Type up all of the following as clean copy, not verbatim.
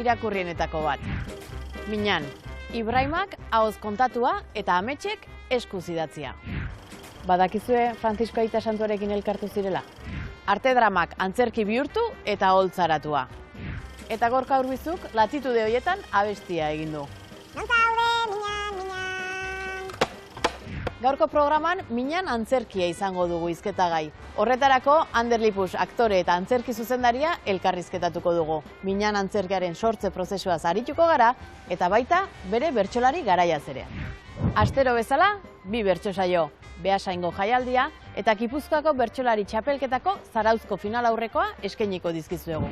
irakurrienetako bat. Minan, Ibrahimak ahoz kontatua eta ametsek eskuz idatzia. Badakizue Frantzisko Aita Santuarekin elkartu zirela? Arte dramak antzerki bihurtu eta holtzaratua. Eta Gorka Urbizuk latitude horietan abestia egin du. Non zaude, Minan, Minan! Gaurko programan Minan antzerkia izango dugu hizketagai. Horretarako Ander Lipus aktore eta antzerki zuzendaria elkarrizketatuko dugu. Minan antzerkiaren sortze prozesuaz arituko gara eta baita bere bertsolari garaiaz ere. Astero bezala, 2 bertso saio. Beasaingo jaialdia eta Gipuzkoako bertsolari txapelketako zarauzko final aurrekoa eskainiko dizkizuegu.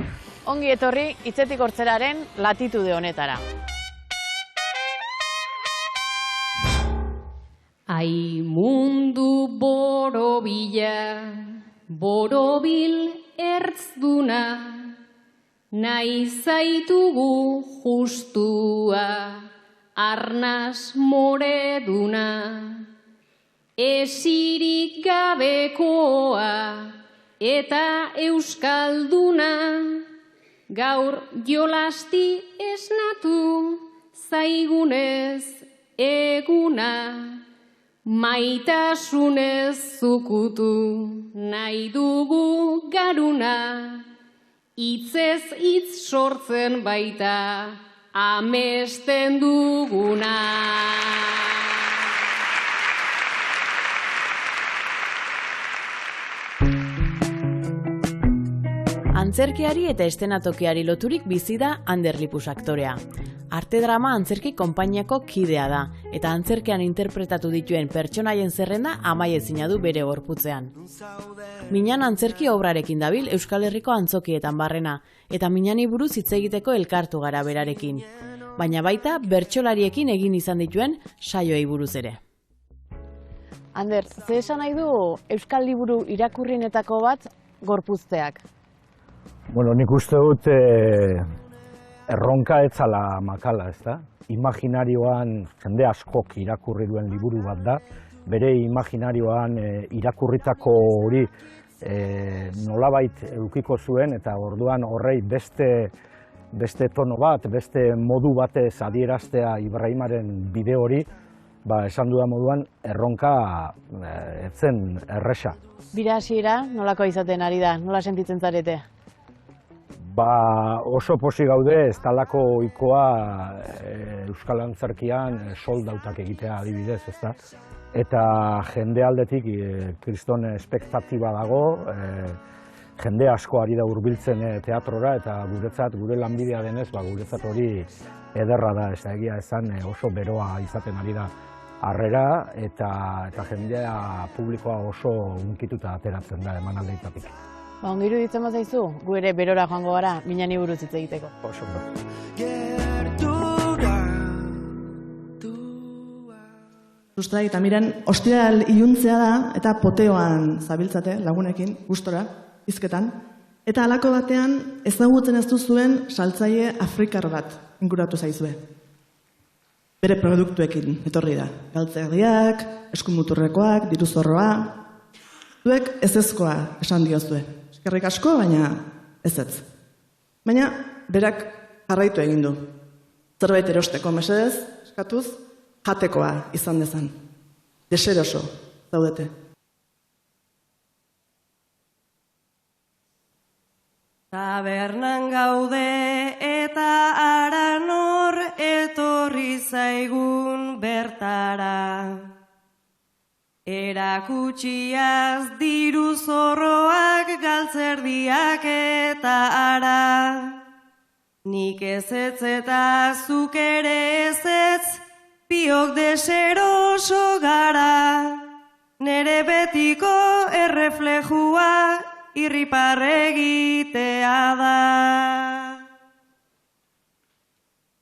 Ongi etorri hitzetik hortzeraren latitude honetara. Ai mundu borobila, borobil ertzduna, nahi zaitugu justua, arnaz moreduna. Esirik gabekoa eta euskalduna, gaur jolasti esnatu zaigunez eguna, maitasunez zukutu nahi dugu garuna, hitzez hitz sortzen baita amesten duguna. Antzerkiari eta estenatokiari loturik bizi da Ander Lipus aktorea. Arte drama antzerki konpainiako kidea da, eta antzerkian interpretatu dituen pertsonaien zerrenda amaiezina du bere gorputzean. Minan antzerki obrarekin dabil Euskal Herriko antzokietan barrena, eta Minani buruz hitz egiteko elkartu gara berarekin. Baina baita bertsolariekin egin izan dituen saioei buruz ere. Ander, ze esan nahi du Euskal Liburu irakurrienetako bat gorpuzteak? Bueno, nik uste dut erronka etzala makala, ez da? Imaginarioan jende askok irakurri duen liburu bat da. Bere imaginarioan irakurritako hori nolabait edukiko zuen eta orduan horrei beste tono bat, beste modu batez adieraztea Ibrahimaren bide hori, esan dudan moduan erronka etzen erresa. Bira hasiera nolako izaten ari da, nola sentitzen zarete? Oso posi gaude, ez talako ohikoa Euskal Antzerkian soldautak egitea adibidez, ezta? Eta jende aldetik kriston espektatiba dago, jende asko ari da hurbiltzen teatrora, eta guretzat, gure lanbidea denez, guretzat hori ederra da, ez da egia esan oso beroa izaten ari da harrera, eta jendea publikoa oso unkituta ateratzen da emanaldeetatik. Ongiru ditzen bazaizu, gu ere berora joango gara, Minani buruz hitz egiteko. Oso Sustrai, eta miren, ostiral iluntzea da, eta poteoan zabiltzate lagunekin, gustora, hizketan. Eta halako batean, ezagutzen ez duzuen saltzaile afrikar bat inguratu zaizue. Bere produktuekin etorri da. Galtzerdiak, eskumuturrekoak, diruzorroa. Zuek ezezkoa esan diozue. Eskerrik asko, baina ezetz. Baina berak jarraitu egin du. Zerbait erosteko mesedez, eskatuz, jatekoa izan dezan. Deseroso zaudete. Tabernan gaude eta aranor etorri zaigun bertara. Erakutsiaz diru zorroak galtzerdiak eta ara. Nik ezetz eta zuk ere ezetz, biok deseroso gara. Nere betiko erreflejua irriparregitea da.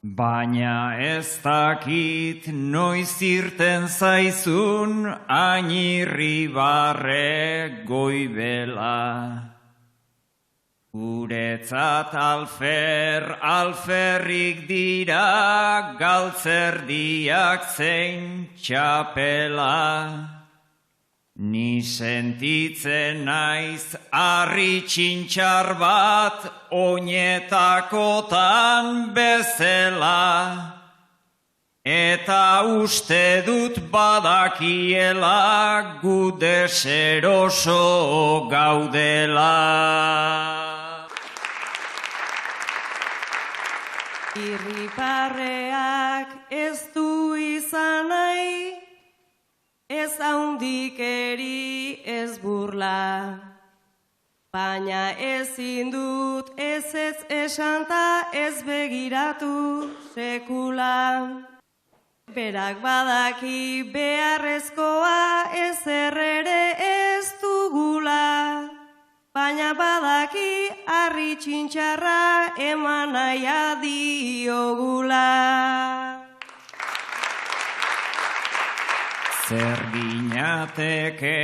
Baina ez dakit noiz irten zaizun ainirribarre goibela. Guretzat alferrik dira galtzerdiak zein txapela. Ni sentitzen naiz harri txintxar bat oinetakotan bezala, eta uste dut badakiela gu deseroso gaudela. Irriparreak ez du izan nahi, ez haundikeri ez burla, baina ezin dut ez esan ta ez begiratu sekula. Berak badaki beharrezkoa ezer ere ez dugula, baina badaki harri txintxarra eman naia diogula. Zer ginateke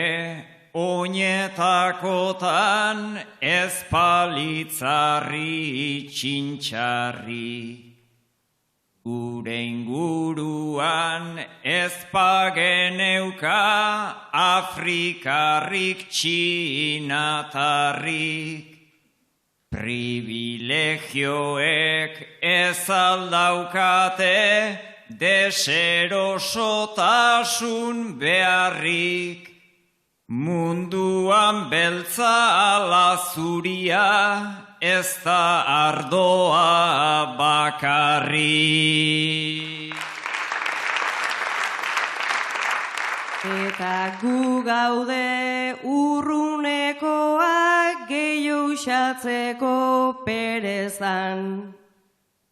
oinetakotan ez palitzarri txintxarri. Gure inguruan ez pageneuka afrikarrik txinatarrik. Privilegioek ez aldaukate deserosotasun beharrik. Munduan beltza ala zuria ez da ardoa bakarrik. Eta gu gaude urrunekoak gehiago usatzeko perezan.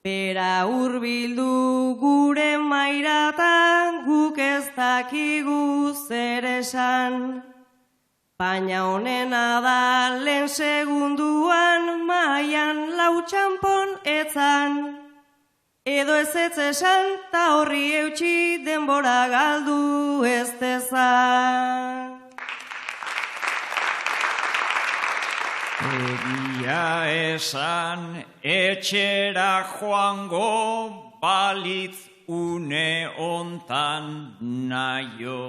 Bera hurbildu gure mairatan guk ez dakigu zer esan. Baina honena da lehen segunduan maian lau txanpon etzan. Edo ez esan ta horri eutxi denbora galdu ez dezan. Egia esan etxera joango balitz une ontan naio.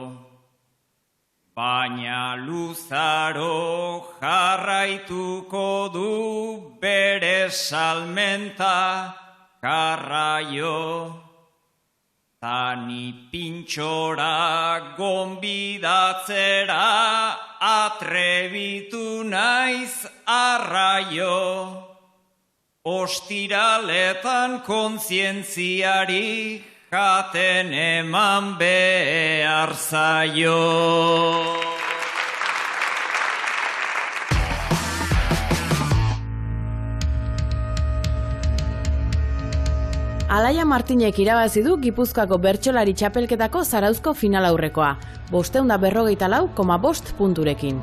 Baina luzaro jarraituko du bere salmenta karraio. Tani pintxora gonbidatzera atrebitu naiz arraio. Ostiraletan kontzientziari jaten eman behar zaio. Alaia Martinek irabazi du Gipuzkoako bertsolari txapelketako zarauzko final aurrekoa, 544,5 punturekin.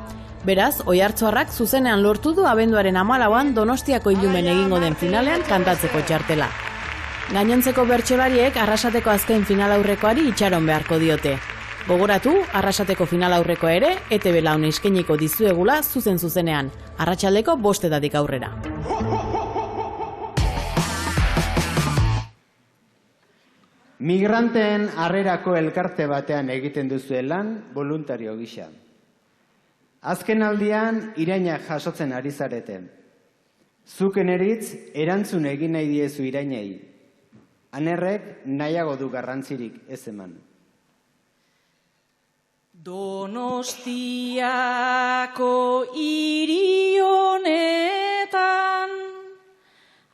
Beraz, Oiartzuarrak zuzenean lortu du abenduaren 14an Donostiako Ilumen egingo den finalean kantatzeko txartela. Gainontzeko bertsolariek Arrasateko azken final aurrekoari itxaron beharko diote. Gogoratu, Arrasateko final aurrekoa ere, ETV Laun eskainiko dizuegula zuzenean, arratsaldeko 5:00 aurrera. Migranteen harrerako elkarte batean egiten duzuen lan voluntario gisa. Azken aldian iraina jasotzen ari zarete. Zuken eritz erantzun egin nahi diezu irainei. Anerrek nahiago du garrantzirik ez eman. Donostiako hiri honetan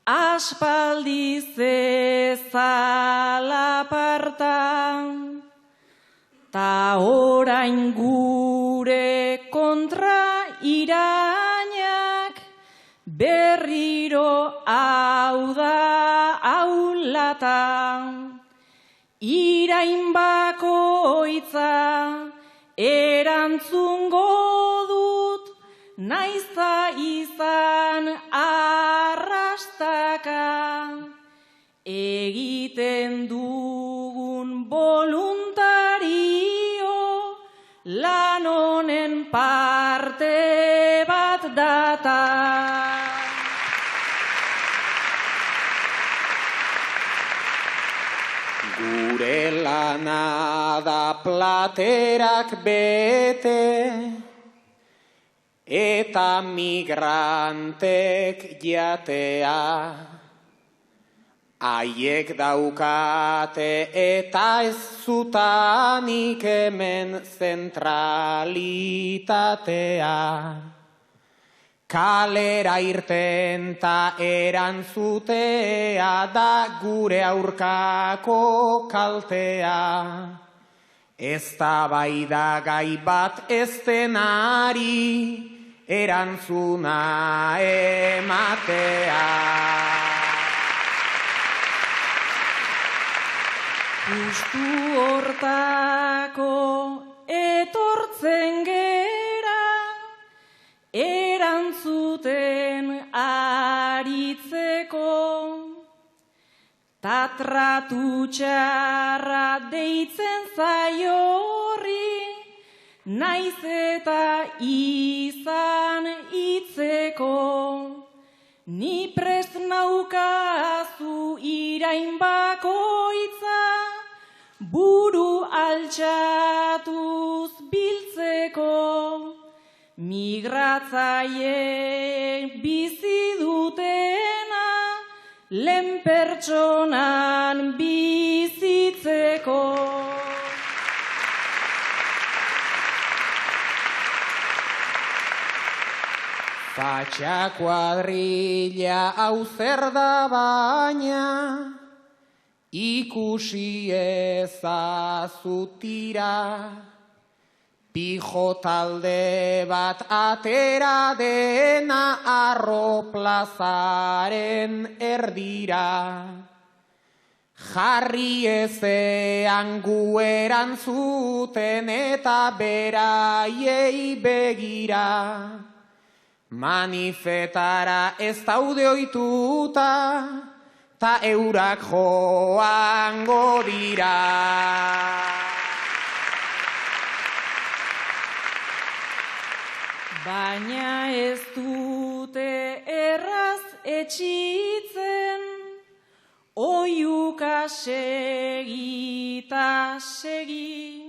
aspaldi zezala partan, ta orain gure kontra irainak berriro hau da aulatan. Irain bakoitza erantzungo dut, naizta izan arrastaka. Egiten dugun voluntario lan honen parte bat data. Gure lana da platerak bete, eta migrantek jatea. Haiek daukate eta ez zutanik hemen zentralitatea. Kalera irten ta erantzutea da gure aurkako kaltea. Eztabaida gai bat ez denari erantzuna ematea. Justu hortako etortzen gera, erantzuten aritzeko, ta tratu txarra deitzen zaio horri, naiz eta izan hitzeko. Ni prest naukazu irain bakoitza, buru altxatuz biltzeko. Migratzaile bizi dutena, lehen pertsonan bizitzeko. Fatxa kuadrilla hau zer da baina, ikusi ezazutira. Pijo talde bat atera dena Arro plazaren erdira. Jarri ezean gu erantzuten eta beraiei begira. Manifetara ez daude ohituta, ta eurak joango dira. Baina ez dute erraz etxitzen, oiuka segita segi.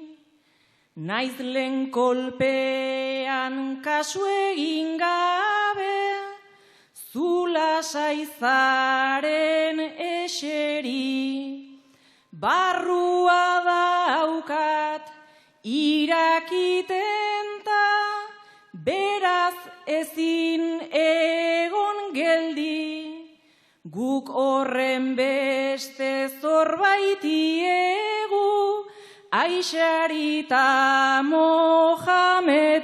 Naiz lehen kolpean kasu egin gabe, zula saizaren eseri. Barrua daukat irakiten ta, beraz ezin egon geldi. Guk horren beste zorbaiti egu, Aixari ta Mohamedi.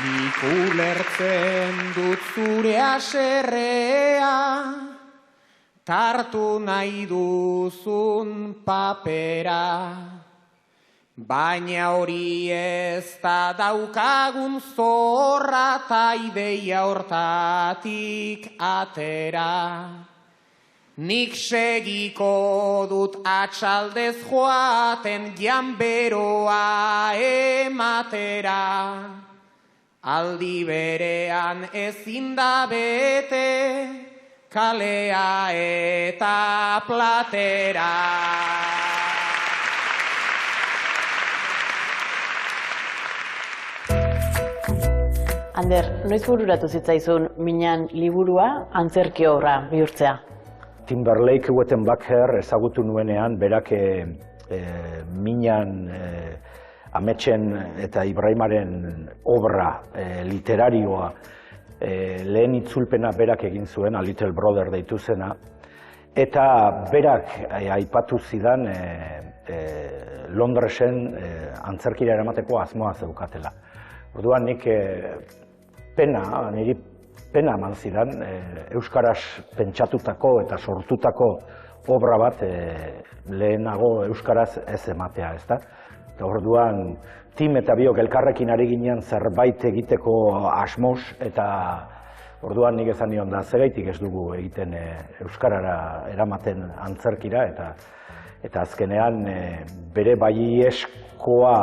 Nik ulertzen dut zure haserrea, tartu nahi duzun papera. Baina hori ez da daukagun zorra ta ideia hortatik atera. Nik segiko dut atxaldez joaten janberoa ematera. Aldi berean ezin da bete kalea eta platera. Ander, noiz bururatu zitzaizun minan liburua antzerki obra bihurtzea? Timberlake Wettenbacher ezagutu nuenean, berak minan Ametsen eta Ibrahimaren obra literarioa lehen itzulpena berak egin zuen, A Little Brother deitu zena, eta berak aipatu zidan Londresen antzerkira eramateko asmoa zeukatela. Orduan nik niri pena eman zidan, euskaraz pentsatutako eta sortutako obra bat lehenago euskaraz ez ematea, ezta? Eta orduan, Tim eta biok elkarrekin ari ginean zerbait egiteko asmoz, eta orduan nik esan nion da, zeraitik ez dugu egiten euskarara eramaten antzerkira, eta azkenean bere baieskoa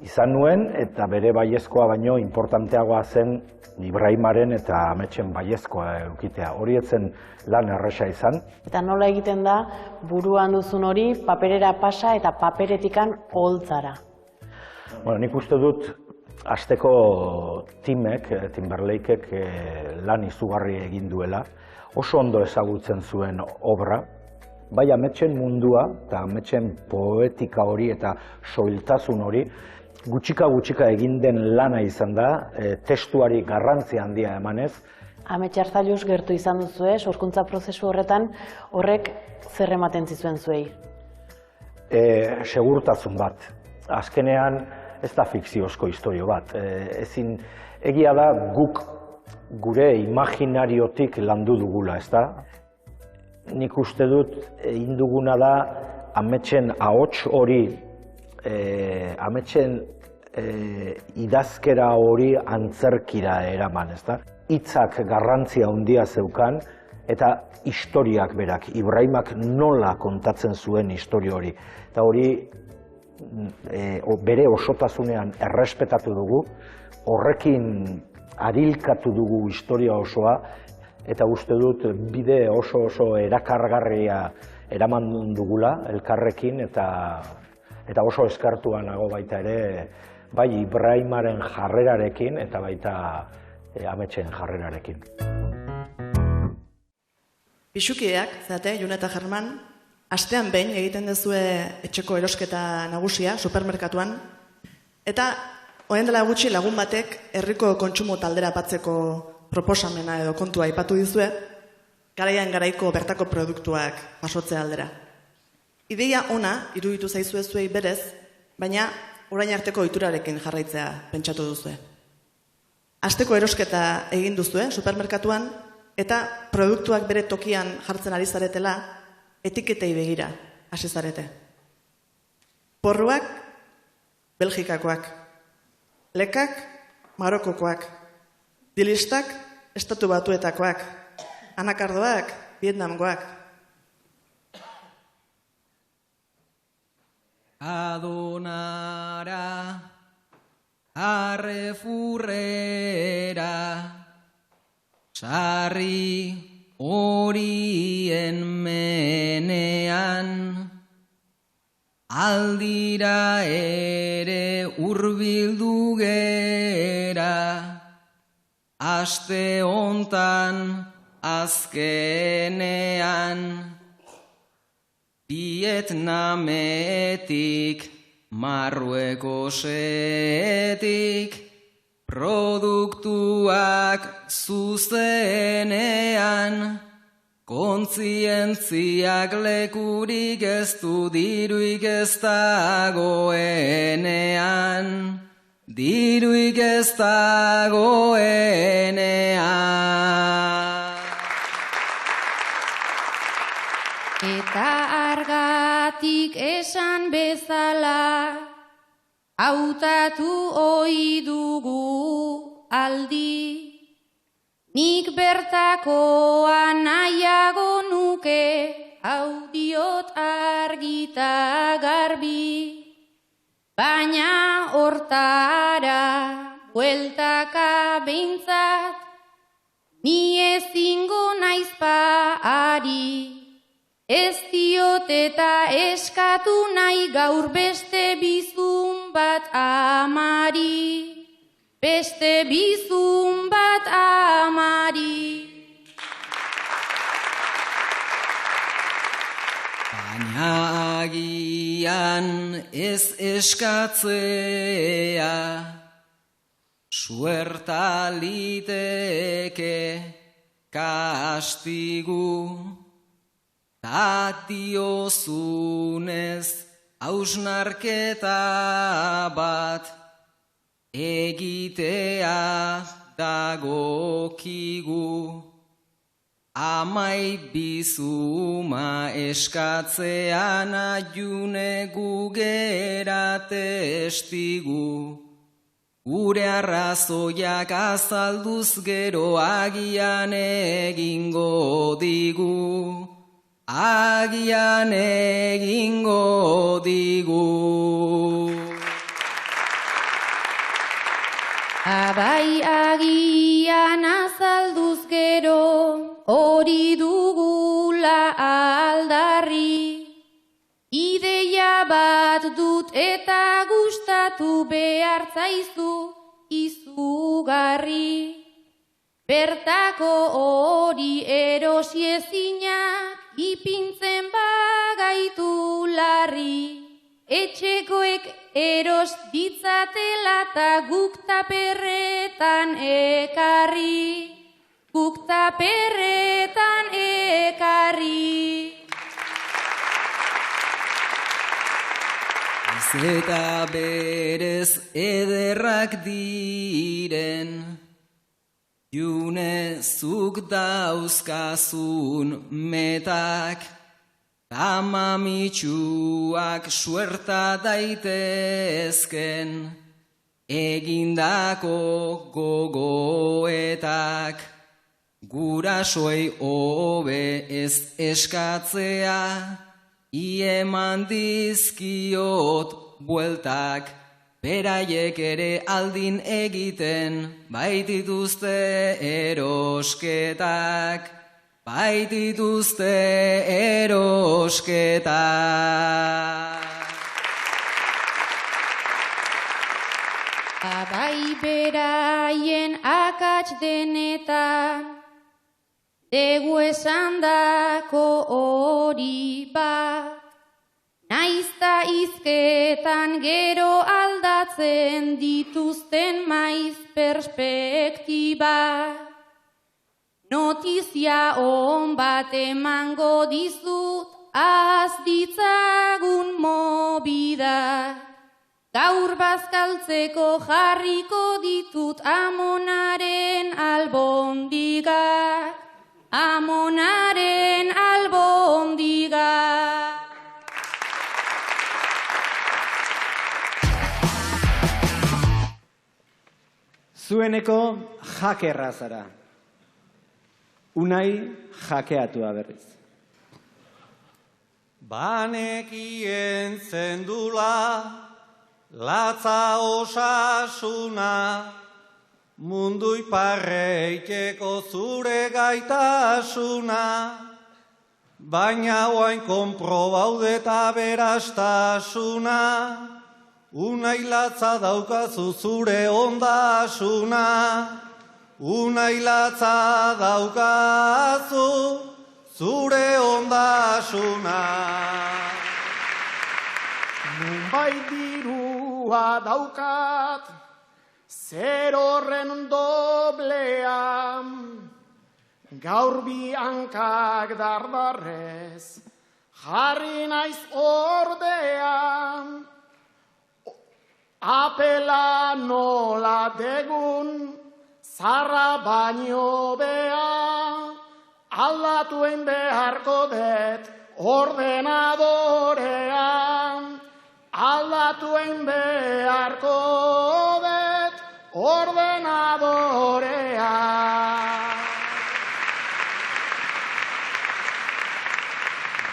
izan nuen, eta bere baiezkoa baino importanteagoa zen Ibrahimaren eta ametsen baiezkoa eukitea. Hori etzen lan erresa izan. Eta nola egiten da, buruan duzun hori paperera pasa eta paperetikan oholtzara. Bueno, nik uste dut, hasteko Timek, Timberlakeek lan izugarri egin duela, oso ondo ezagutzen zuen obra, bai ametsen mundua eta ametsen poetika hori eta soiltasun hori, gutxika egin den lana izan da, testuari garrantzi handia emanez. Amets Arzailuz gertu izan duzue, sorkuntza prozesu horretan, horrek zer ematen zizuen zuei? Segurtasun bat. Azkenean ez da fikziozko istorio bat. Egia da guk gure imaginariotik landu dugula, ez da? Nik uste dut egin duguna da ametsen ahots hori, ametsen idazkera hori antzerkira eraman, ez da? Hitzak garrantzia handia zeukan eta historiak berak, Ibrahimak nola kontatzen zuen historia hori. Eta hori bere osotasunean errespetatu dugu, horrekin arilkatu dugu historia osoa, eta uste dut bide oso erakargarria eraman dugula elkarrekin, eta oso eskartua nago baita ere, bai Ibrahimaren jarrerarekin eta baita ametsen jarrerarekin. Pixukideak, zate, June eta German, astean behin egiten duzue etxeko erosketa nagusia, supermerkatuan, eta orain dela gutxi lagun batek herriko kontsumo taldera batzeko proposamena edo kontua aipatu dizue, garaian garaiko bertako produktuak jasotzea aldera. Ideia ona iruditu zaizue zuei berez, baina orain arteko ohiturarekin jarraitzea pentsatu duzue. Asteko erosketa egin duzue supermerkatuan, eta produktuak bere tokian jartzen ari zaretela, etiketei begira hasi zarete. Porruak, Belgikakoak. Lekak, Marokokoak. Dilistak, Estatu Batuetakoak. Anakardoak, Vietnamgoak. Adonara, arrefurrera, sarri horien menean, aldira ere hurbildu gera, aste hontan azkenean, Vietnametik, Marruekosetik, produktuak zuzenean, kontzientziak lekurik ez du diruik ez dagoenean, diruik ez dagoenean. Eta argatik esan bezala, hautatu ohi dugu aldi, nik bertakoa nahiago nuke, hau diot argita garbi, baina hortara bueltaka behintzat, ni ezingo naizpa ari, ez diot eta eskatu nahi gaur beste bizun bat amari, beste bizun bat amari. Baina agian ez eskatzea, suerta liteke kastigu, Tatiozunez hausnarketa bat egitea dagokigu, amai bizuma eskatzean aiune gugera testigu, gure arrazoiak azalduz gero agian egingo digu, agian egingo digu. zaizula aldarri. Ideia bat dut eta gustatu behar zaizu izugarri. Bertako hori erosi ezinak ipintzen bagaitu larri. Etxekoek eros ditzatela eta guk taperretan ekarri. Guk taperretan ekarri. Eta berez ederrak diren, June zuk dauzkazun metak, Tamamitsuak suerta daitezken, Egindako gogoetak, Gurasoei hobe ez eskatzea, Ieman dizkiot bueltak, beraiek ere aldin egiten, baitituzte erosketak, baitituzte erosketak. Bai beraien akats denetan, Degu esandako hori bat, naizta izketan gero aldatzen dituzten maiz perspektiba. Notizia on bat emango dizut, az ditzagun mobida. Gaur bazkaltzeko jarriko ditut Amonaren albondigak. Amonaren albondiga. Zueneko jakerra zara. Unai jakeatua berriz. Banekien zendula, latza osasuna, mundu iparreikeko zure gaitasuna, baina oain konprobaude eta berastasuna, unai latza daukazu zure ondasuna, unai latza daukazu zure ondasuna. Nunbait dirua daukat, zer horren doblean, gaur bi hankak dardarrez, jarri naiz ordean, apela nola degun, zarra baino bea, aldatuen beharko det ordenadorean, aldatuen beharko det ordenadorean.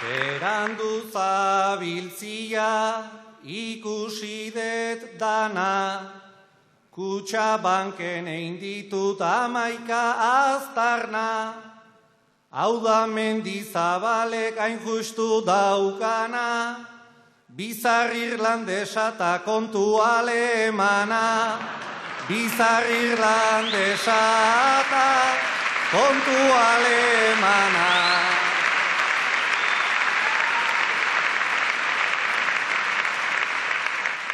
Berandu zabiltzia ikusi det dana, Kutxabanken egin ditut 11 aztarna, hau da Mendizabalek hain justu daukana, bizar irlandesa eta kontu alemana, bizar irlandesa eta kontu alemana.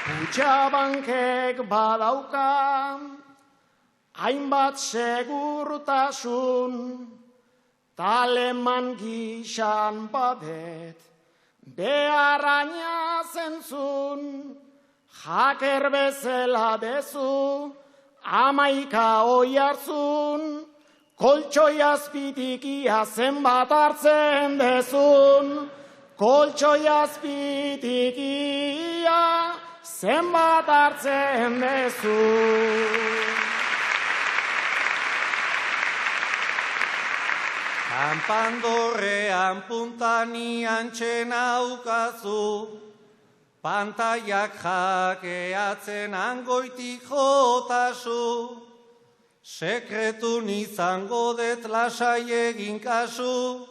Kutxabankek badauka, hainbat segurtasun, taleman gixan badet, beharraina zentzun, jaker bezala dezu, 11 oihartzun, koltxoi azpitikia zenbat hartzen dezun, koltxoi azpitikia zenbat hartzen dezun. Kanpandorrean puntanian txenaukazu, pantaiak jakeatzen angoitik jotazu, sekretun izango det lasai egin kasu,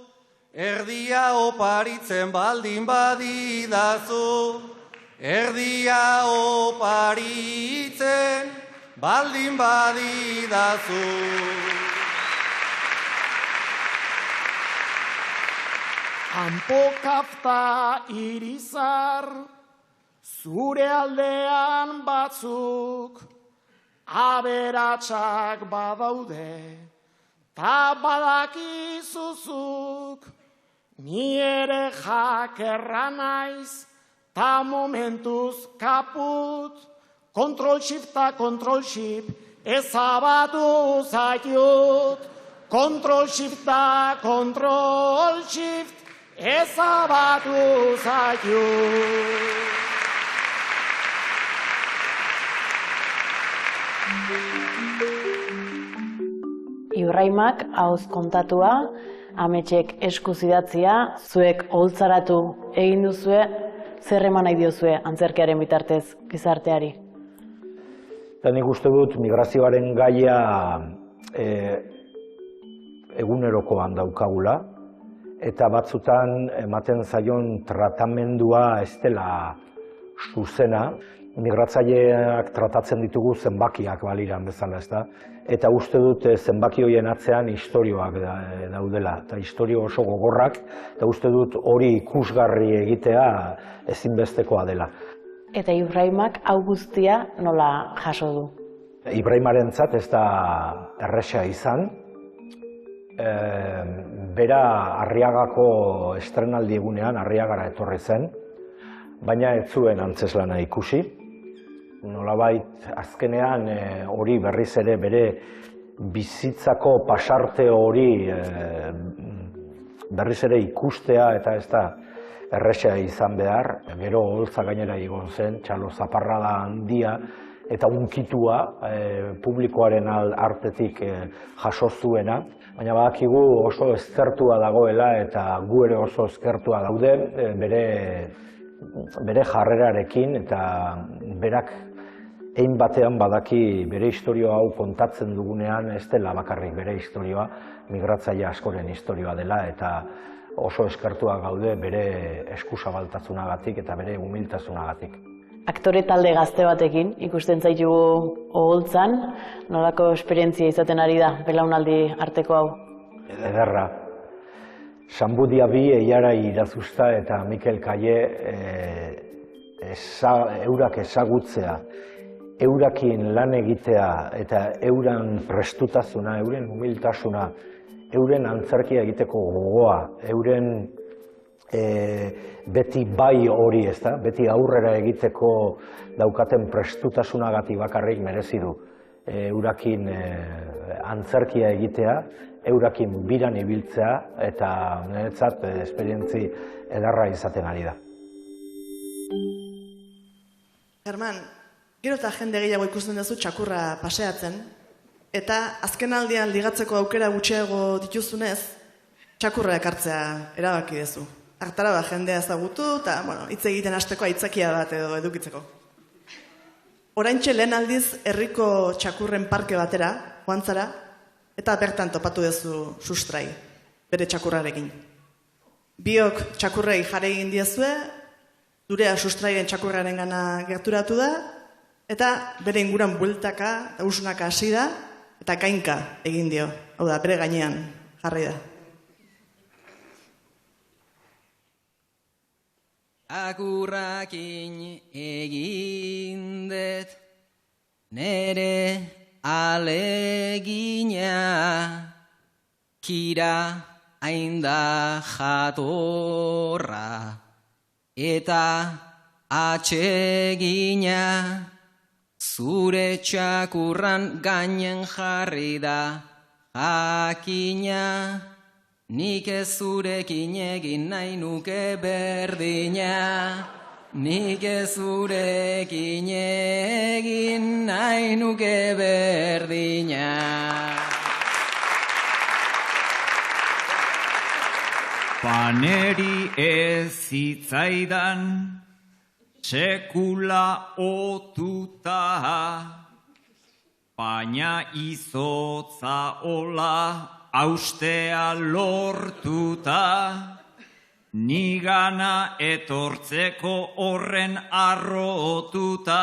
erdia oparitzen baldin badidazu, erdia oparitzen baldin badidazu. Kanpo kafta irizar, zure aldean batzuk, aberatsak badaude, ta badakizuzuk, ni ere jakerra naiz, ta momentuz kaput, kontrol shift, ezabatu zaitut, kontrol shift, ezabatu zaitut. Ibraimak ahoz kontatua, ametsek eskuz idatzia, zuek oholtzaratu egin duzue, zer eman nahi diozue antzerkiaren bitartez gizarteari? Eta nik uste dut migrazioaren gaia egunerokoan daukagula, eta batzutan ematen zaion tratamendua ez dela zuzena. Migratzaileak tratatzen ditugu zenbakiak baliran bezala, ezta? Eta uste dut zenbaki horien atzean istorioak daudela, eta istorio oso gogorrak, eta uste dut hori ikusgarri egitea ezinbestekoa dela. Eta Ibraimak hau guztia nola jaso du? Ibraimarentzat ez da erresa izan. Bera Arriagako estrenaldi egunean Arriagara etorri zen, baina ez zuen antzeslana ikusi. Nolabait azkenean hori berriz ere bere bizitzako pasarte hori berriz ere ikustea eta ez da erresa izan behar. Gero oholtza gainera egon zen, txalo zaparrada handia eta unkitua publikoaren artetik jaso zuena. Baina badakigu oso eskertua dagoela eta gu ere oso eskertua daude bere jarrerarekin eta berak hein batean badaki bere istorioa hau kontatzen dugunean ez dela bakarrik bere istorioa, migratzaile askoren istorioa dela eta oso eskertua gaude bere eskuzabaltasunagatik eta bere humiltasunagatik. Aktore talde gazte batekin ikusten zaitugu oholtzan, nolako esperientzia izaten ari da belaunaldi arteko hau? Ederra. Sanbudia bi Eiara Irazusta eta Mikel Kaie eurak ezagutzea, eurakin lan egitea eta euren prestutasuna, euren humiltasuna, euren antzerkia egiteko gogoa, euren beti bai hori, ezta? Beti aurrera egiteko daukaten prestutasunagatik bakarrik merezi du. Eurakin antzerkia egitea, eurakin biran ibiltzea eta niretzat esperientzi edarra izaten ari da. German, gero eta jende gehiago ikusten duzu txakurra paseatzen, eta azken aldian ligatzeko aukera gutxiago dituzunez, txakurra ekartzea erabaki duzu. Hartara jendea ezagutu eta hitz egiten hasteko aitzakia bat edo edukitzeko. Oraintxe lehen aldiz herriko txakurren parke batera, joan zara, eta bertan topatu duzu sustrai, bere txakurrarekin. Biok txakurrei jare egin diezue, zurea sustraien txakurraren gana gerturatu da, eta bere inguran bueltaka eta usunaka hasi da, eta gainka egin dio. Hau da, bere gainean jarri da. Txakurrakin egin dut nere alegina, kira ainda jatorra eta atsegina, zure txakurran gainen jarri da jakina. Nik ez zurekin egin nahi nuke berdina, nik ez zurekin egin nahi nuke berdina. Paneri ez zitzaidan sekula otuta, baina izotza ola austea lortuta, nigana etortzeko horren arrotuta,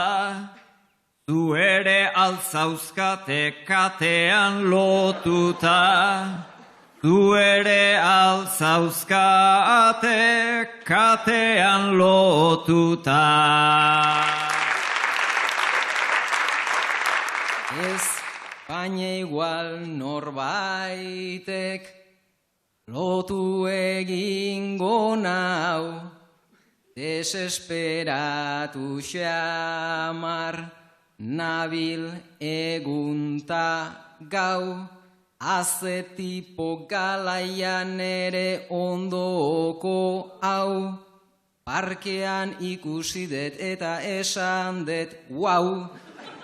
zu ere altzauzkate katean lotuta, zu ere altzauzkate katean lotuta. Ez, baina igual norbaitek lotu egingo nau, desesperatu xamar, nabil egunta gau, azetipo galaian ere ondoko hau, parkean ikusi dut eta esan dut wow,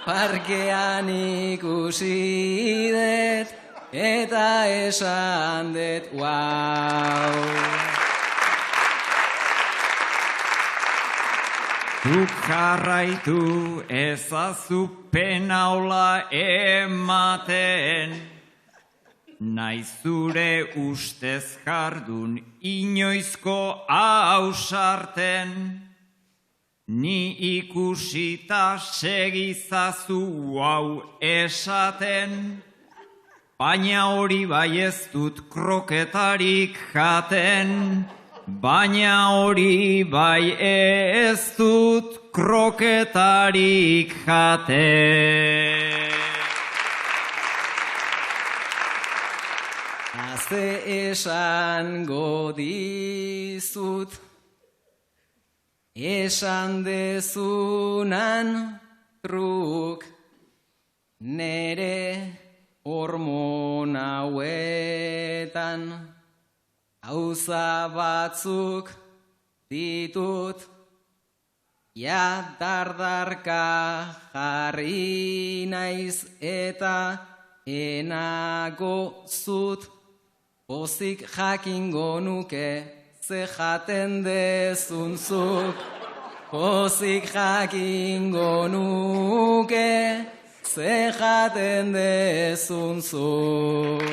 parkean ikusi dut eta esan dut wow. Zuk jarraitu ezazu penaula ematen, nahi zure ustez jardun inoizko ausarten, ni ikusita segizazu hau esaten, baina hori bai ez dut kroketarik jaten, baina hori bai ez dut kroketarik jaten. Ze esango dizut, esan dezunan truk, nere hormona hauetan, gauza batzuk ditut, ja dardarka jarri naiz eta enago zut, pozik jakingo nuke ze jaten dezunzuk, pozik jakingo nuke ze jaten dezunzuk.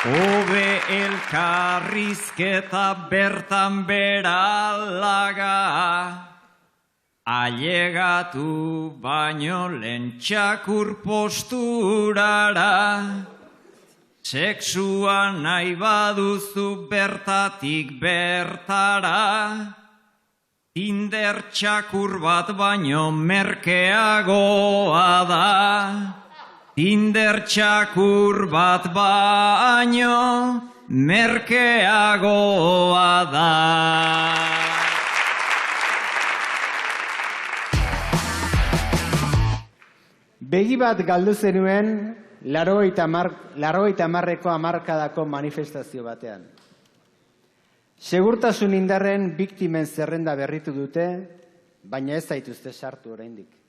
Hobe elkarrizketa bertan beralaga, ailegatu baino lehen txakur posturara, sexua nahi baduzu bertatik bertara, Tinder txakur bat baino merkeagoa da, Tinder txakur bat baino merkeagoa da. Begi bat galdu zenuen 80ko hamarkadako manifestazio batean. Segurtasun indarren biktimen zerrenda berritu dute, baina ez zaituzte sartu oraindik.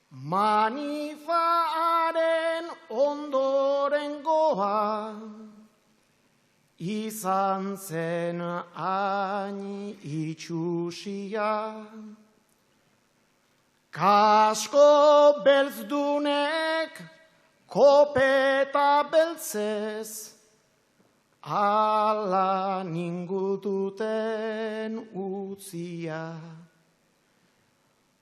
Manifaren ondorengoa izan zen hain itxusia, kasko beltzdunek kopeta beltzez ala ningututen utzia.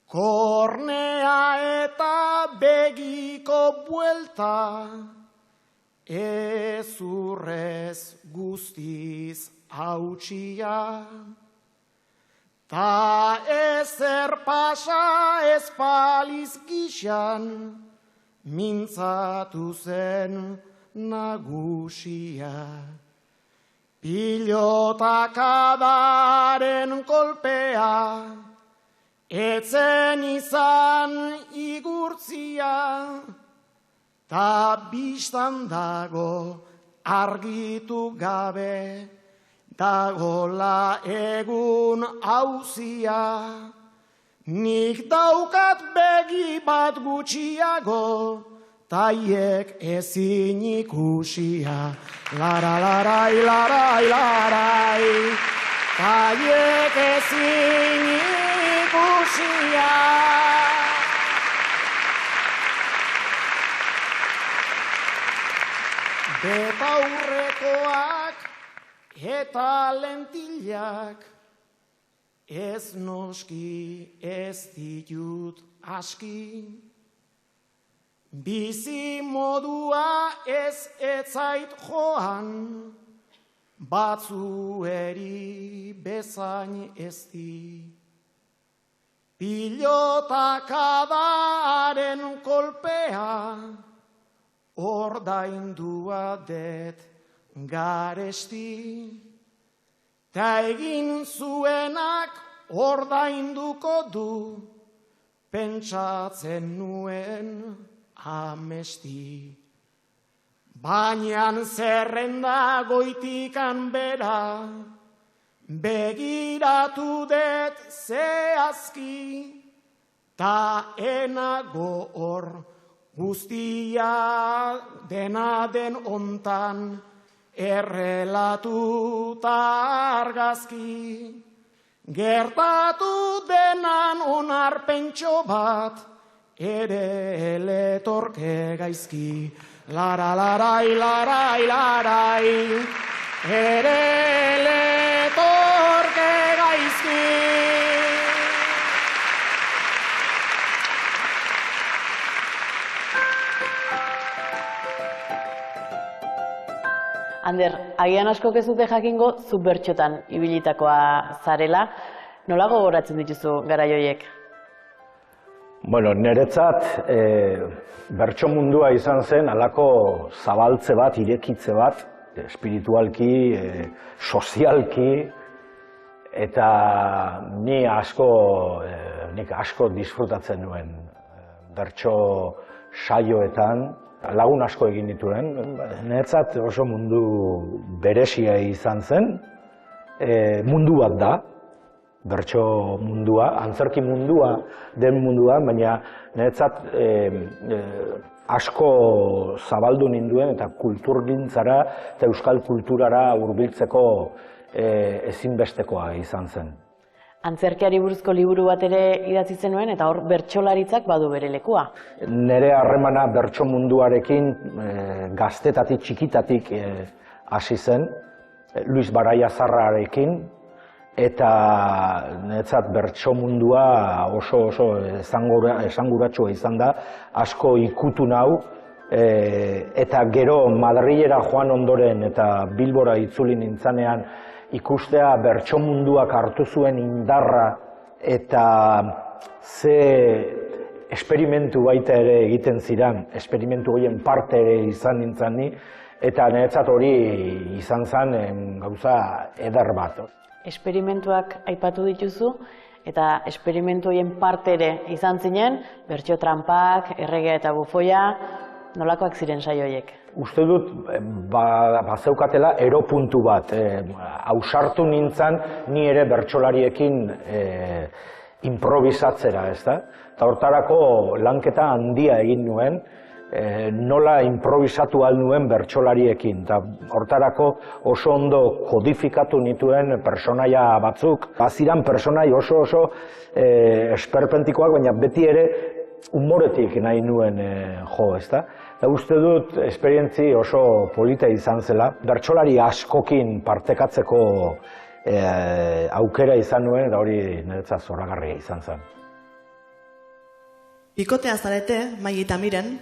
Kornea eta begiko buelta ezurrez guztiz hautsia. Ta ezer pasa espaliz gixan mintzatu zen nagusia. Pilotakadaren kolpea etzen izan igurtzia, ta bistan dago argitu gabe, dagola egun hauzia. Nik daukat begi bat gutxiago, taiek ezin ikusia. Lara, larai, larai, larai, taiek ezin ikusia. betaurrekoak eta lentilak, ez noski ez ditut aski. Bizi modua ez etzait joan, batzueri bezain ezti. Pilotakadaren kolpea, ordaindua det garesti. Ta egin zuenak ordainduko du, pentsatzen nuen amesti. Baina zerrenda goitikan bera, begiratu det zehazki, ta enago hor guztia dena den ontan errelatuta argazki. Gertatu denan onarpentxo bat, ere eletorke gaizki. Lara-larai, larai, ere eletorke gaizki. Ander, agian askok ez dute jakingo zu bertxotan ibilitakoa zarela. Nola gogoratzen dituzu garai horiek? Bueno, niretzat bertso mundua izan zen halako zabaltze bat, irekitze bat, espiritualki, sozialki, eta nik asko disfrutatzen nuen bertso saioetan, lagun asko egin dituen. Niretzat oso mundu berezia izan zen, mundu bat da, bertso mundua, antzerki mundua den mundua, baina niretzat asko zabaldu ninduen eta kulturgintzara eta euskal kulturara hurbiltzeko ezinbestekoa izan zen. Antzerkiari buruzko liburu bat ere idatzi zenuen eta hor bertsolaritzak badu bere lekua. Nire harremana bertso munduarekin gaztetatik, txikitatik hasi zen, Luis Baraia Zarrarekin, eta niretzat bertso mundua oso esanguratsua izan da, asko ikutu nau, eta gero Madrilera joan ondoren eta Bilbora itzuli nintzanean ikustea bertso munduak hartu zuen indarra eta ze esperimentu baita ere egiten ziren, esperimentu horien parte ere izan nintzen ni, eta niretzat hori izan zen gauza eder bat. Esperimentuak aipatu dituzu, eta esperimentu horien parte ere izan zinen, bertso tranpak, erregea eta bufoia, nolakoak ziren saio horiek? Uste dut, bazeukatela eropuntu bat, ausartu nintzen ni ere bertsolariekin improvisatzera, ezta? Eta hortarako lanketa handia egin nuen, nola improvisatu ahal nuen bertsolariekin. Eta hortarako oso ondo kodifikatu nituen personaia batzuk. Baziran personai oso esperpentikoak, baina beti ere humoretik nahi nuen jo, ezta? Eta uste dut, esperientzi oso polita izan zela. Bertsolari askokin partekatzeko aukera izan nuen, eta hori niretzat zoragarria izan zen. Bikotea zarete, Mai eta Miren,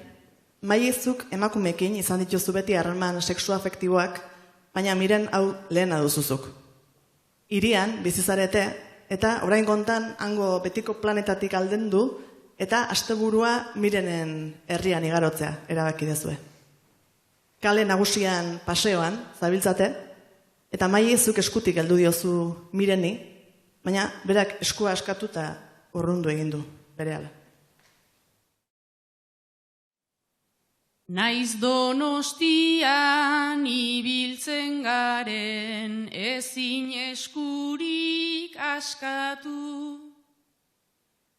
Maizuk emakumeekin izan dituzu beti harreman sexuafektiboak, baina Miren hau lehena duzuzuk. Hirian bizi zarete, eta orain kontan hango betiko planetatik aldendu, eta asteburua Mirenen herrian igarotzea erabaki dezue. Kale nagusian paseoan zabiltzate, eta Maizuk eskutik heldu diozu Mireni, baina berak eskua askatuta urrundu egin du berehala. Naiz Donostian ibiltzen garen ezin eskurik askatu,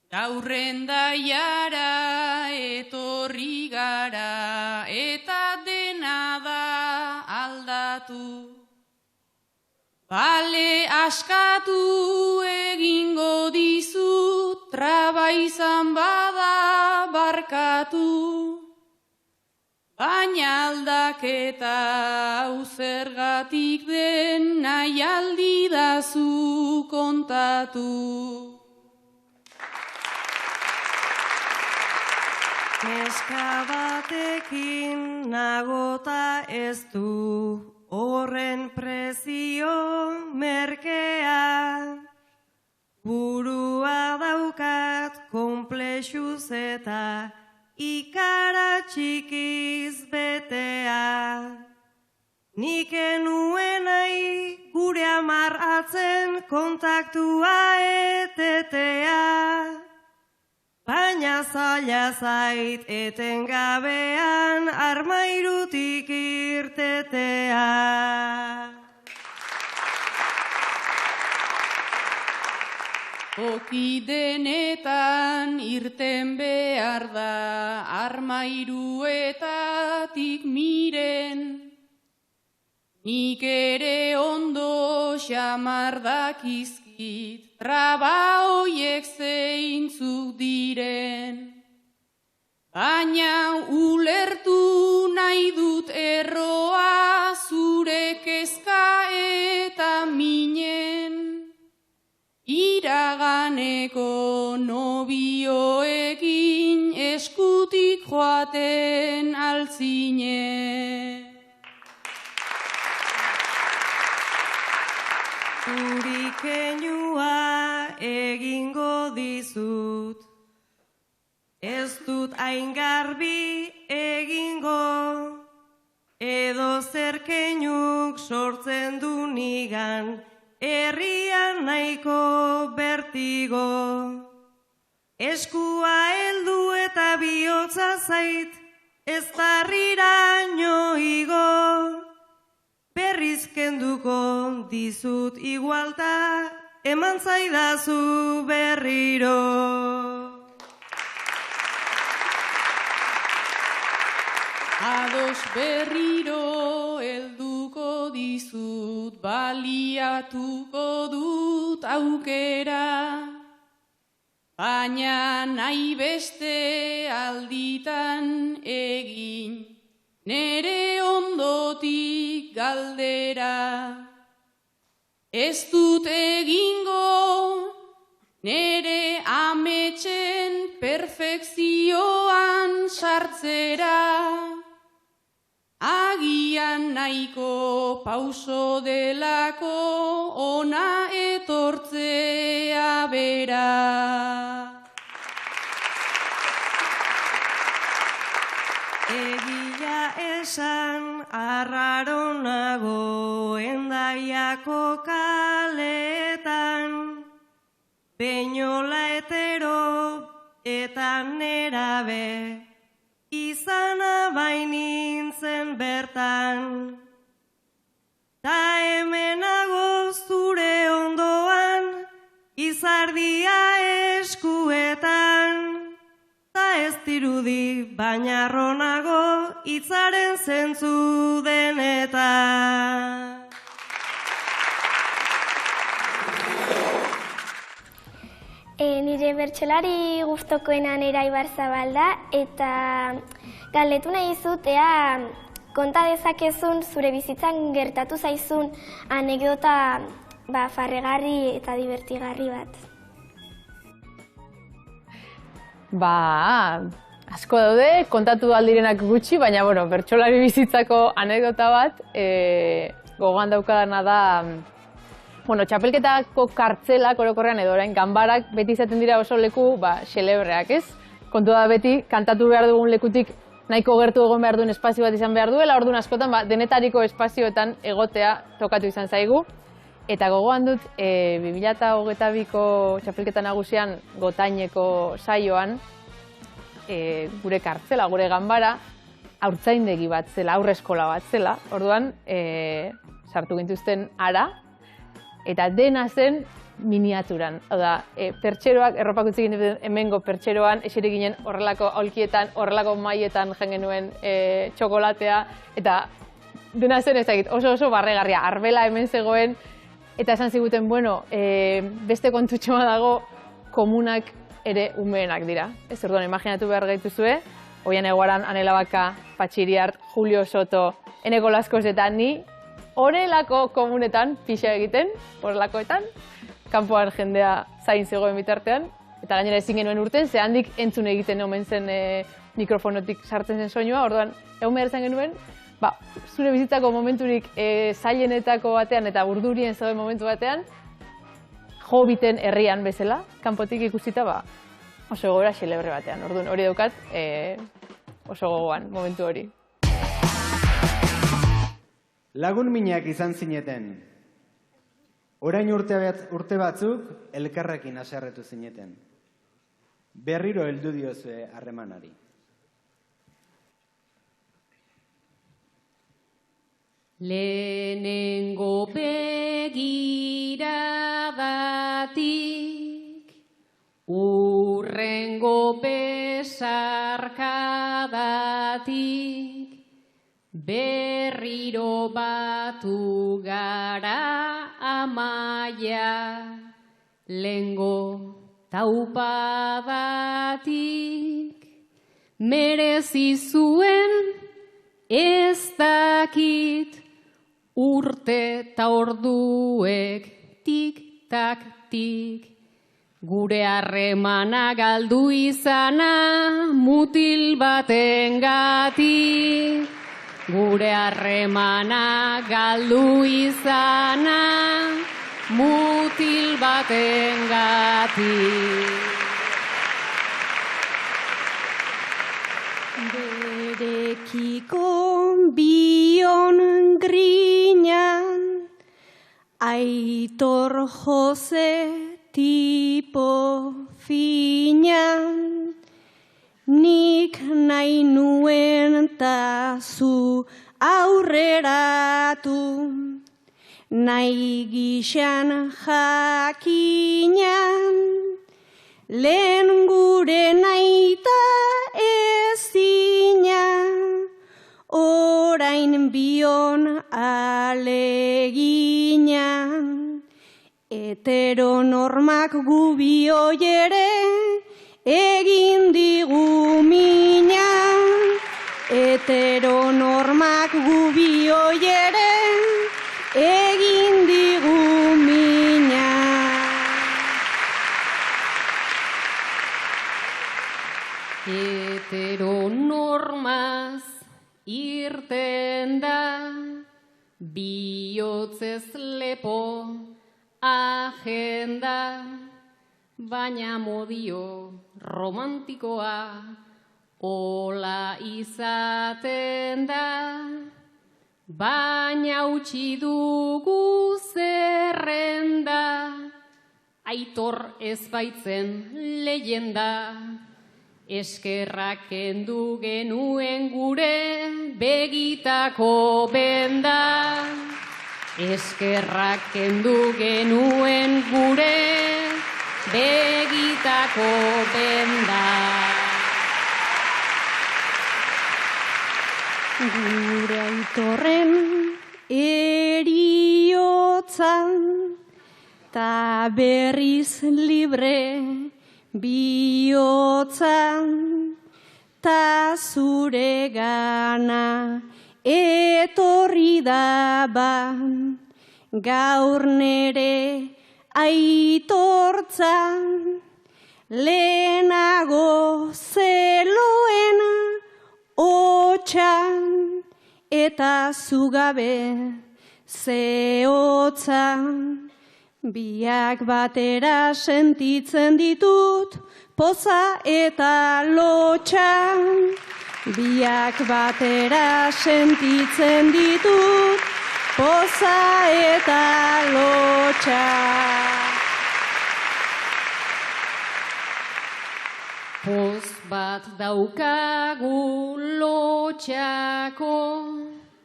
Gaurren daiara etorri gara eta dena da aldatu. Bale askatu egingo dizut, traba izan bada barkatu. baina aldaketa hau zergatik den nahi aldidazu kontatu. Neska batekin nagota ez du horren prezio merkea. Burua daukat konplexuz eta ikara txikiz betea. Nik enuen nahi gure amar atzen kontaktua etetea. Baina zaila zait etengabean armairutik irtetea. Toki denetan irten behar da armairuetatik miren. Nik ere ondo xamar dakizkit traba hoiek zeintzuk diren. Baina ulertu nahi dut erroa zure kezka eta minen. Iraganeko nobioekin eskutik joaten altzine. Zuri keinua egingo dizut, ez dut hain garbi egingo, edo zer keinuk sortzen du nigan, herrian nahiko bertigo. Eskua heldu eta bihotza zait, ez darriraino igo. Berriz kenduko dizut igualta, eman zaidazu berriro. Ados berriro helduko dizut, baliatuko dut aukera. Baina nahi beste alditan egin, nere ondotik galdera. Ez dut egingo nere ametsen perfekzioan sartzera. Agian nahiko pauso delako ona etortzea bera. Egia esan arraro nago Hendaiako kaletan, Peñola etero eta nerabe, izana bainintzen bertan. Ta hemenago zure ondoan, izardia eskuetan. Ta ez dirudi baina arronago, hitzaren zentzu denetan. Nire bertsolari gustokoena Nera Ibarzabal da, eta galdetu nahi dizut ea konta dezakezun zure bizitzan gertatu zaizun anekdota farregarri eta divertigarri bat. Asko daude, kontatu aldirenak gutxi, baina bertsolari bizitzako anekdota bat gogoan daukadana da. Txapelketako kartzelak orokorrean edo orain ganbarak beti izaten dira oso leku xelebreak, ez? Kontu da beti kantatu behar dugun lekutik nahiko gertu egon behar duen espazio bat izan behar duela, orduan askotan denetariko espazioetan egotea tokatu izan zaigu. Eta gogoan dut 2022ko txapelketa nagusian Gotaineko saioan gure kartzela, gure ganbara, haurtzaindegi bat zela, aurreskola bat zela. Orduan sartu gintuzten ara, eta dena zen miniaturan. Oda, pertseroak, erropak utzi ginen hemengo pertseroan, eseri ginen horrelako aulkietan, horrelako maietan jen genuen txokolatea, eta dena zen ezagit, oso barregarria, arbela hemen zegoen, eta esan ziguten, beste kontutxoa dago, komunak ere umeenak dira. Ez orduan, imaginatu behar gaituzue, Oian Eguaran, Anela Baka, Patxiriart, Julio Soto, Eneko Laskoz eta ni horrelako komunetan pixa egiten, horrelakoetan, kanpoan jendea zain zegoen bitartean, eta gainera ezin genuen urten, ze handik entzun egiten omen zen mikrofonotik sartzen zen soinua, orduan egun behar izan genuen, zure bizitzako momenturik zailenetako batean eta urdurien zauden momentu batean, Hobbiten herrian bezala, kanpotik ikusita, oso gora xelebre batean. Orduan, hori daukat, oso gogoan, momentu hori. Lagun minak izan zineten. Orain urte batzuk elkarrekin haserretu zineten. Berriro heldu diozue harremanari. Lehenengo begiradatik, urrengo besarkadatik, berriro batu gara Amaia, lehengo taupadatik, merezi zuen ez dakit, urte ta orduek tik-tak-tik, gure harremana galdu izana mutil batengatik. Gure harremana galdu izana mutil batengatik. Berekiko bion grinan, Aitor Jose tipo finan, nik nahi nuen ta zu aurreratu, nahi gixan jakinan, lehen gure naita ezina, orain bion alegina, heteronormak gubioi ere egin digu mina, heteronormak gubioi ere egin digu mina. Heteronormaz irten da, bihotzez lepo agenda, baina modio romantikoa hola izaten da, baina utzi dugu zerrenda, Aitor ez baitzen leyenda, eskerrak kendu genuen gure begitako benda. Eskerrak kendu genuen gure begitako benda. Gure Aitorren eriotzan, ta berriz libre bihotzan, ta zure gana etorri da ban, gaur nere aitortzan, lehenago zeloen hotxan, eta zugabe zehotzan, biak batera sentitzen ditut, poza eta lotxan. Biak batera sentitzen ditut, poza eta lotxan. Poz bat daukagu lotxako,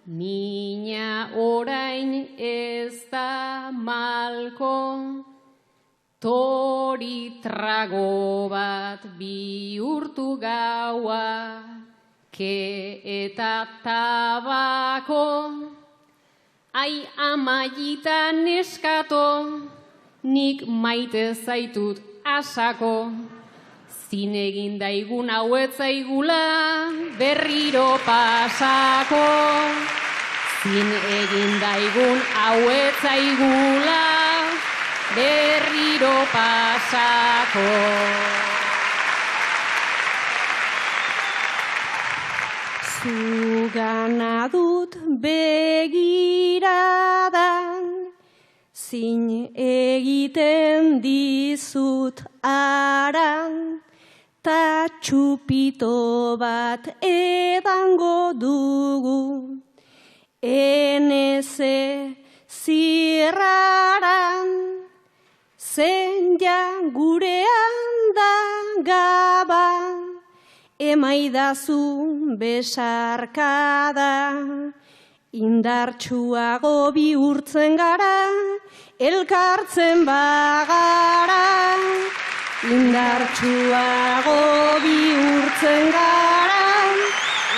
mina orain ez da malko, tori trago bat bihurtu gaua, ke eta tabako, ai Amaita neskato, nik maite zaitut asako, zin egin daigun hauetzaigula berriro pasako. Zin egin daigun hauetzaigula berriro pasako. Zugana dut begiradan, zin egiten dizut aran, ta txupito bat edango dugu, eneze zirraran, zen ja gurean da gaban, emaidazu besarkada, indartsuago bihurtzen gara, elkartzen bagara. Indartsuago bihurtzen gara,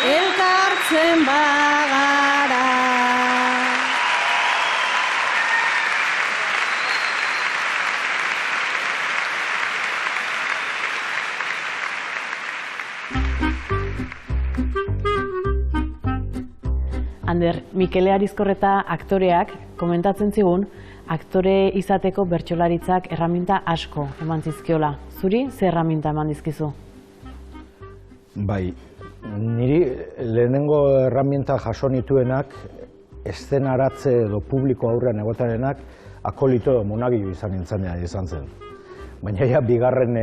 elkartzen bagara. Ander, Mikele Arizkorreta aktoreak komentatzen zigun, aktore izateko bertsolaritzak erraminta asko eman zizkiola. Zuri, ze erraminta eman dizkizu? Bai, niri lehenengo erraminta jaso nituenak, eszenaratze edo publiko aurrean egotarenak, akolito edo monagilu izan nintzanean izan zen. Baina ja, bigarren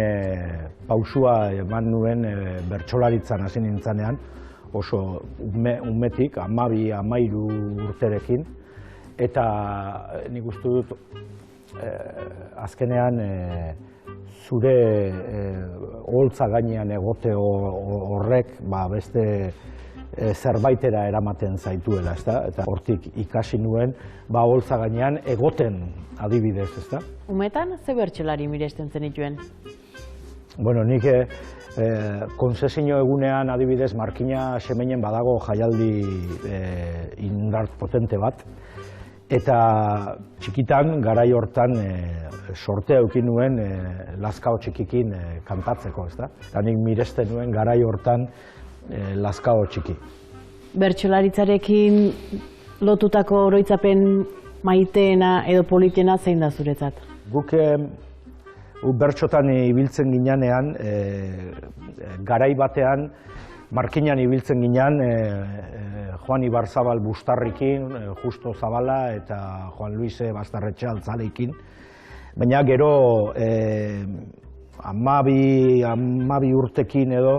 pausua eman nuen bertsolaritzan hasi nintzanean, oso umetik, 12-13 urterekin, eta nik uste dut azkenean zure oholtza gainean egote horrek beste zerbaitera eramaten zaituela, ezta? Eta hortik ikasi nuen oholtza gainean egoten adibidez, ezta? Umetan, ze bertsolari miresten zenituen? Bueno, nik konzesio egunean adibidez Markina Xemeinen badago jaialdi indart potente bat, eta txikitan, garai hortan, sortea eukin nuen Lazkao txikikin kantatzeko, ezta? Eta nik miresten nuen garai hortan Lazkao txiki. Bertsolaritzarekin lotutako oroitzapen maiteena edo politena zein da zuretzat? Guk bertsotan ibiltzen ginean, garai batean, Markinan ibiltzen ginean, Juan Ibarzabal Bustarrikin, Justo Zabala eta Juan Luise Bastarretxe Altzalekin. Baina gero 12 urtekin edo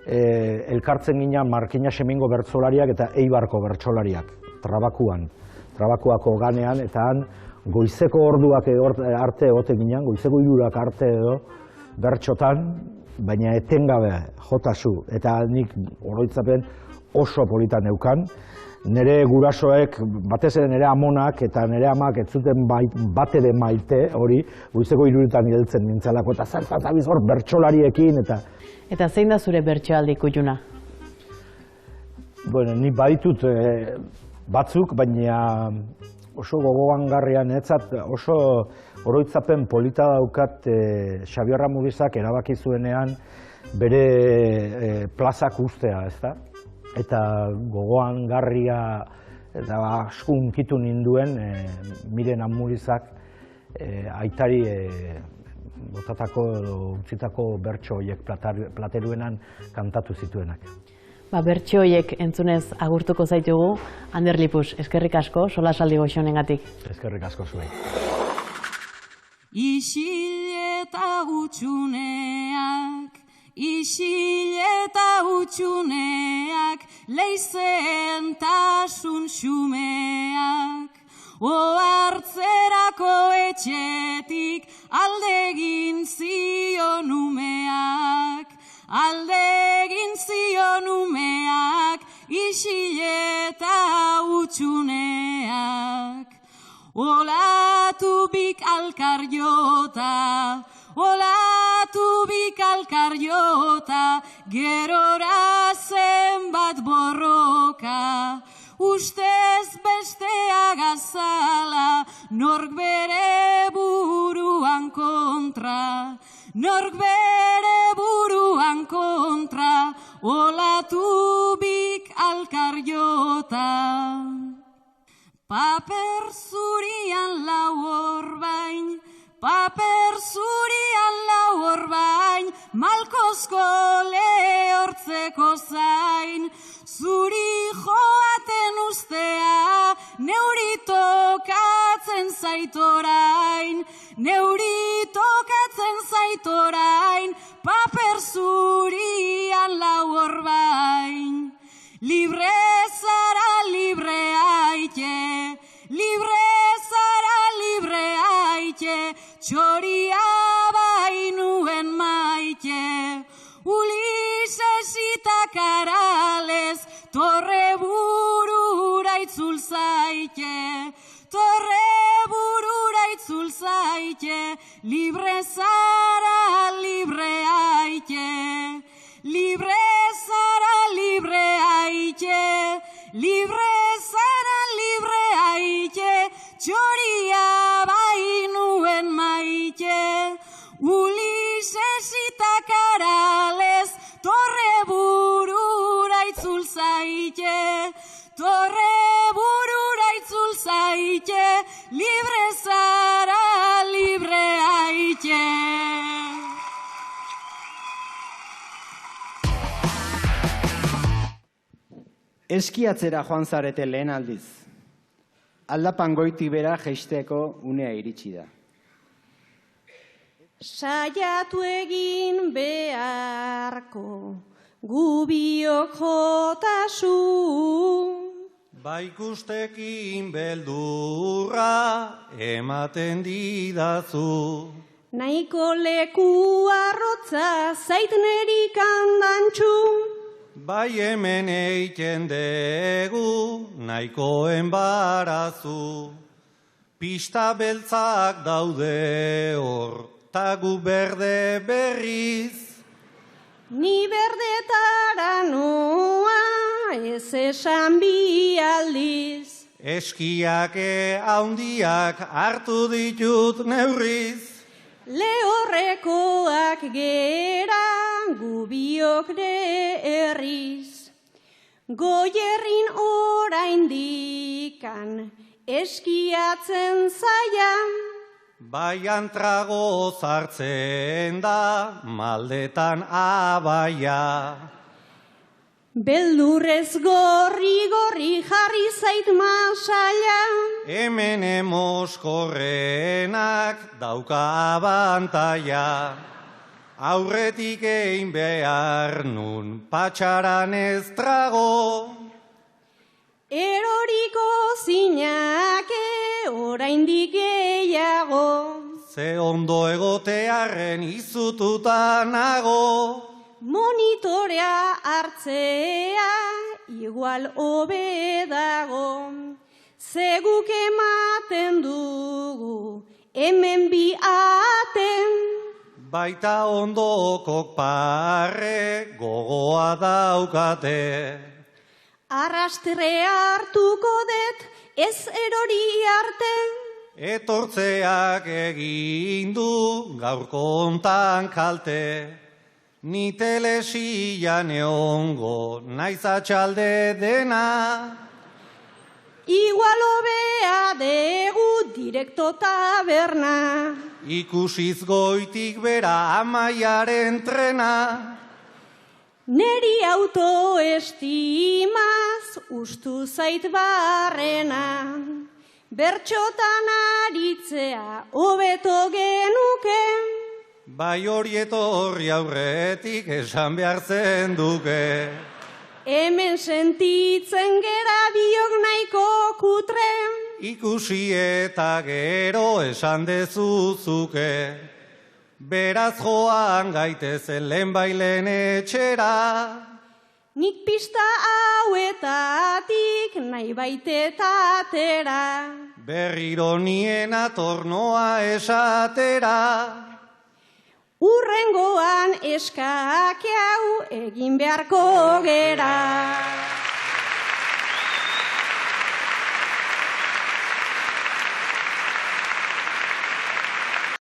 elkartzen ginean Markina Xemengo bertsolariak eta Eibarko bertsolariak, Trabakuako ganean, eta han goizeko orduak arte egoten ginean, goizeko 3 arte edo bertsotan, baina etengabe jotazu, eta nik oroitzapen oso politan neukan. Nire gurasoek, batez ere nire amonak eta nire amak ez zuten bat ere maite hori, goizeko 3etan hiltzen nintzalako, eta zertan hor bertsolariekin, eta... Eta zein da zure bertsoaldi kutxuna? Bueno, nik baditut batzuk, baina oso gogoangarrian etzat, oso oroitzapen polita daukat Xabier Ramurrizak erabaki zuenean bere plazak ustea, ezta? Eta gogoangarria eta asko hunkitu ninduen Miren Amurizak aitari botatako edo utzitako bertso horiek plateruenan kantatu zituenak. Bertso horiek entzunez agurtuko zaitugu. Ander Lipus, eskerrik asko, solasaldi goxonengatik. Eskerrik asko zuei. Isileta utxuneak, leizentasun xumeak, ohartzerako etxetik aldegin zion umeak, isileta utxuneak. Olatubik alkar jota, gerora zenbat borroka, ustez bestea gazala, nork bere buruan kontra, nork bere buruan kontra, olatu bik alkar jota. Paper zurian lau orbain, paper zurian lau orbain, malkozko lehortzeko zain, zuri joaten ustea, neuri tokatzen zaitorain, neuri tokatzen zaitorain, paper zurian lau orbain. Libre zara, libre aite, libre zara, libre aite, txoria bainuen maite. Ulises eta Karales, torre burura itzul zaite, torre burura itzul zaite, libre zara, libre aite, libre zara, libre aite, libre zara, libre aite, txoria bainuen maite. Ulises eta Karales, torre burura itzul zaite, torre burura itzul zaite, libre zara, libre aite. Eskiatzera joan zarete lehen aldiz. Aldapan goiti bera jeisteko unea iritsi da. Saiatu egin beharko, gubiok jotasu. Baikustekin beldurra ematen didazu. Nahiko leku arrotza zait nerik handantxu. Bai hemen eiten degu, nahikoen barazu. Pista beltzak daude hor, tagu berde berriz. Ni berdetara noa, ez esan bi aldiz. Eskiake haundiak hartu ditut neurriz. Lehorrekoak gera, gubiok de erriz. Goierrin oraindikan, eskiatzen zaian. Baian trago zartzen da, maldetan abaia. Beldurrez gorri jarri zait masaila. Hemen emoskorrenak dauka abantaia. Aurretik egin behar nun patxaran ez trago. Eroriko zinake oraindik gehiago. Ze ondo egotearren izututa nago. Monitorea hartzea igual hobe dago. Zeguk ematen dugu hemen bi aten. Baita ondokok parre gogoa daukate. Arrastre hartuko det ez erori arte. Etortzeak egin du gaurko hontan kalte. Ni telesian eongo naiz atxalde dena. Igual hobea degu direkto taberna. Ikusiz goitik bera amaiaren trena. Neri autoestimaz ustu zait barrena. Bertxotan aritzea hobeto genuke. Bai hori etorri aurretik esan behar zen duke. Hemen sentitzen gera biok nahiko kutre. Ikusi eta gero esan dezuzuke. Beraz joan gaitezen lehenbailen etxera. Nik pista hauetatik nahi baitetatera. Berriro nien atornoa esatera. Urrengoan eskake hau egin beharko gera.